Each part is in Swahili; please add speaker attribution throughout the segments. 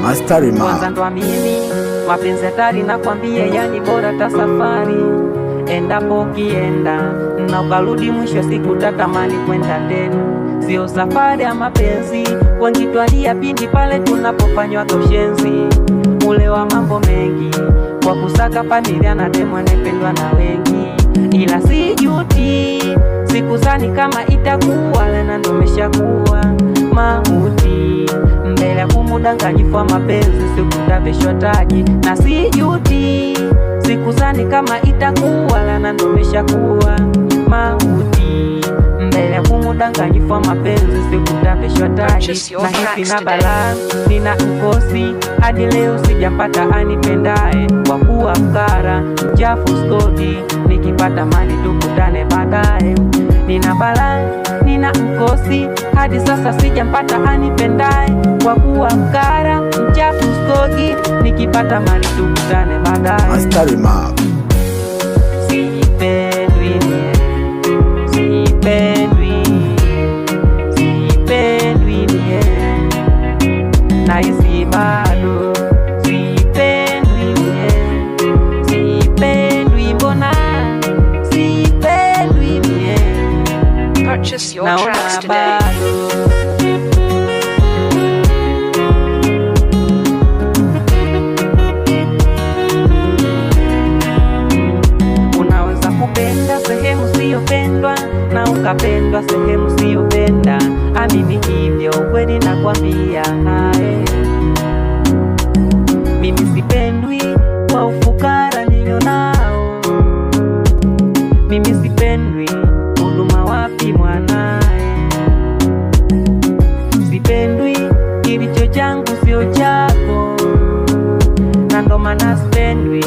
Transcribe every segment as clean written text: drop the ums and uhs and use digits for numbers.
Speaker 1: Astarima.
Speaker 2: Kwanza ndo mimi mapenzi hatari nakwambia, yani bora ta safari. Endapo ukienda na ukarudi mwisho siku tatamani kwenda tena. Sio safari ya mapenzi, wangitwalia pindi pale tunapofanywa toshenzi. Ule wa mambo mengi kwa kusaka familia na demo nependwa na wengi. Ila sijuti sikuzani kama itakuwa lena, ndo meshakuwa mauti mbele ya kumudanganyifu wa mapenzi, sikutaveshwa taji. Na sijuti sikuzani kama itakuwa lena, ndo meshakuwa mauti mbele ya kumudanganyifu wa mapenzi, sikutaveshwa taji. Na hivi na balaa nina mkosi hadi leo sijapata anipendae, kwa kuwa mkara mchafu skodi, nikipata mali tukutane baadaye. Nina balaa nina mkosi hadi sasa sijampata anipendae, kwa kuwa mkara mchafu skodi, nikipata mali tukutane baadaye.
Speaker 1: Astarima.
Speaker 2: Sipendwi nie, sipendwi, sipendwi nie, nahisi bado sipendwi nie, sipendwi mbona sipendwi nie,
Speaker 3: Purchase your tracks today.
Speaker 2: bado. Unaweza kupenda sehemu siyopendwa na ukapendwa sehemu siyopenda. Amini hivyo kweli nakwambia. Mimi sipendwi kwa ufukara nilio nao, mimi sipendwi huduma wapi mwanae, sipendwi kilicho changu sio chako, na ndo maana sipendwi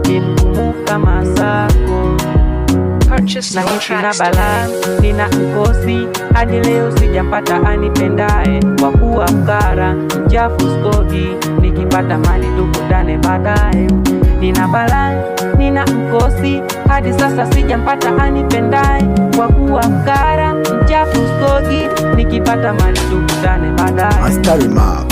Speaker 2: ni mgumu kama sako.
Speaker 3: Purchase
Speaker 2: Na
Speaker 3: your
Speaker 2: hivi na
Speaker 3: tracks
Speaker 2: balaa
Speaker 3: today.
Speaker 2: nina mkosi hadi leo sijapata anipendae, kwa kuwa mkara mchafu skodi, nikipata mali tukutane baadaye. Nina balaa nina mkosi hadi sasa sijampata anipendae, kwa kuwa mkara mchafu skodi, nikipata mali tukutane baadaye.
Speaker 1: Astarima.